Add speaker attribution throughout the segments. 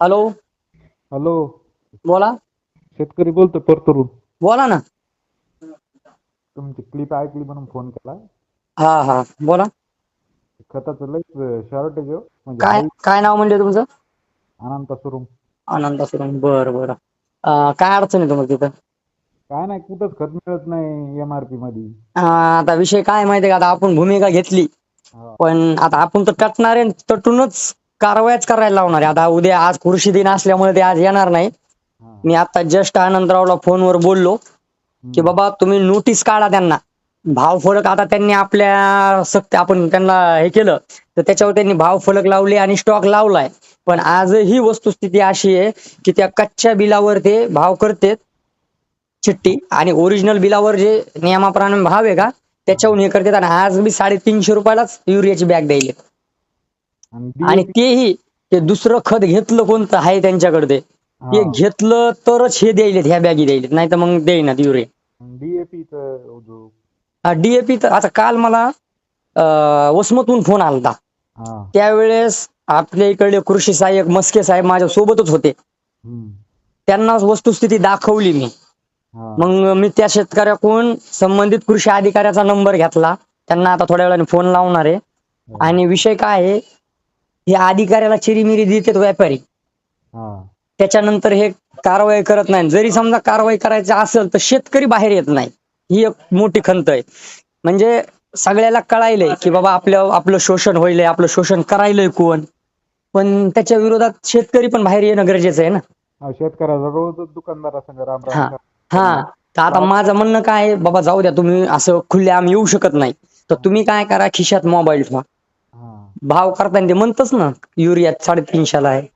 Speaker 1: Hello.
Speaker 2: Hello.
Speaker 1: बोला.
Speaker 2: शेतकरी बोलतो परतूरून.
Speaker 1: बोला ना.
Speaker 2: तुमची क्लिप ऐकली म्हणून फोन केला.
Speaker 1: हा हा बोला.
Speaker 2: खताचं लय शॉर्टेज हो, म्हणजे
Speaker 1: काय
Speaker 2: हाय.
Speaker 1: काय नाव म्हणजे तुमचं?
Speaker 2: अनंत सुरूम.
Speaker 1: आनंद सुरंग, बरं बरं. काय अडचण आहे तुम्हाला तिथं?
Speaker 2: काय नाही, कुठंच खत मिळत नाही MRP मध्ये.
Speaker 1: आता विषय काय माहितीये का, आता आपण भूमिका घेतली,
Speaker 2: हा
Speaker 1: पण आता आपण तर कटणारे तटूनच कारवायाच करायला लावणार आहे. आता उद्या आज कृषी दिन असल्यामुळे ते आज येणार नाही.
Speaker 2: हा.
Speaker 1: मी आता जस्ट आनंदरावला फोनवर बोललो की
Speaker 2: हम्म.
Speaker 1: बाबा तुम्ही नोटीस काढा त्यांना. भाव फरक आता त्यांनी आपल्या आपण त्यांना हे केलं तर त्याच्यावर त्यांनी भाव फलक लावले आणि स्टॉक लावलाय. पण आजही वस्तुस्थिती अशी आहे की त्या कच्च्या बिलावर ते भाव करतेत चिठ्ठी, आणि ओरिजिनल बिलावर जे नियमाप्रमाणे भाव आहे का
Speaker 2: हा.
Speaker 1: त्याच्याहून हे करतात. आणि आज मी 350 रुपयालाच युरियाची बॅग द्यायले.
Speaker 2: आणि
Speaker 1: आणि
Speaker 2: DAP.
Speaker 1: तेही ते दुसरं खत घेतलं कोणतं आहे त्यांच्याकडे, ते
Speaker 2: हा.
Speaker 1: घेतलं तरच हे द्यायलेत, ह्या बॅगी द्यायलेत, नाही तर मग देईनात युरिया.
Speaker 2: DAP चं जो.
Speaker 1: DAP तर आता काल मला वसमतहून फोन आलता.
Speaker 2: हा.
Speaker 1: त्यावेळेस आपल्या इकडले कृषी सहाय्यक मस्के साहेब माझ्या सोबतच होते.
Speaker 2: हम्म.
Speaker 1: त्यांना वस्तुस्थिती दाखवली मी.
Speaker 2: हा.
Speaker 1: मग मी त्या शेतकऱ्याकडून संबंधित कृषी अधिकाऱ्याचा नंबर घेतला. त्यांना आता थोड्या वेळाने फोन लावणार आहे.
Speaker 2: हा.
Speaker 1: आणि विषय काय आहे, हे अधिकाऱ्याला चिरीमिरी देतात व्यापारी,
Speaker 2: हा.
Speaker 1: त्याच्यानंतर हे कारवाई करत नाही. जरी समजा कारवाई करायची असेल तर शेतकरी बाहेर येत नाही. ही एक मोठी खंत आहे. म्हणजे सगळ्याला कळायलंय की बाबा आपलं शोषण होईलय, आपलं शोषण करायलंय कोण, पण त्याच्या विरोधात शेतकरी पण बाहेर येणं गरजेचं आहे ना.
Speaker 2: शेतकऱ्याचा रोजच दुकानदारासंग रामराम
Speaker 1: हा
Speaker 2: करणं.
Speaker 1: हा. तर आता माझं म्हणणं काय आहे, बाबा जाऊ द्या, तुम्ही असं खुलेआम येऊ शकत नाही तर तुम्ही काय करा, खिशात मोबाईल ठेवा.
Speaker 2: हा.
Speaker 1: भाव करताना ते म्हणतच ना युरिया 350ला आहे,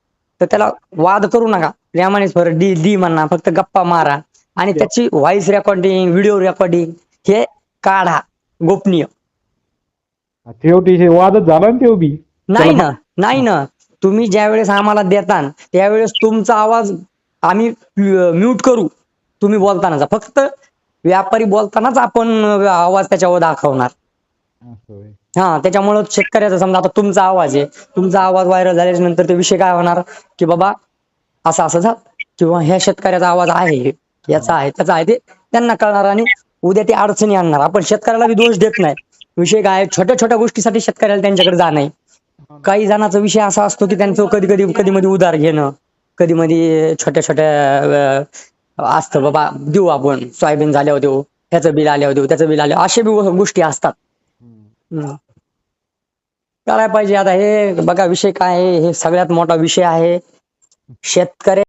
Speaker 1: तर त्याला वाद करू नका. प्रेमाने फरक दी म्हणा, फक्त गप्पा मारा. आणि त्याची व्हॉइस रेकॉर्डिंग, व्हिडिओ रेकॉर्डिंग हे काढा गोपनीय.
Speaker 2: शेवटी हे वादच झाला ना, बी त्याला
Speaker 1: नाही ना, नाही ना. तुम्ही ज्या वेळेस आम्हाला देता त्यावेळेस तुमचा आवाज आम्ही म्यूट करू, तुम्ही बोलतानाचा. फक्त व्यापारी बोलतानाच आपण आवाज त्याच्यावर दाखवणार.
Speaker 2: असं होय.
Speaker 1: हा, त्याच्यामुळं शेतकऱ्याचा समजा आता तुमचा आवाज आहे, तुमचा आवाज व्हायरल झाल्याच्या नंतर ते विषय काय होणार की बाबा असं असं झालं, किंवा ह्या शेतकऱ्याचा आवाज आहे, याचा आहे, त्याचा आहे, ते त्यांना कळणार आणि उद्या ते अडचणी आणणार. आपण शेतकऱ्याला बी दोष देत नाही. विषय काय, छोट्या छोट्या गोष्टीसाठी शेतकऱ्याला त्यांच्याकडे जाणं आहे. काही जणांचा विषय असा असतो की त्यांचं कधी मध्ये उधार घेणं, कधी मध्ये छोट्या छोट्या असतं, बाबा देऊ आपण, सोयाबीन झाल्यावर देऊ, त्याचं बिल आल्यावर देऊ, त्याचं बिल आल्यावर, अशा बी गोष्टी असतात. करायला पाहिजे. आता हे बघा, विषय काय आहे, हे सगळ्यात मोठा विषय आहे. शेतकरी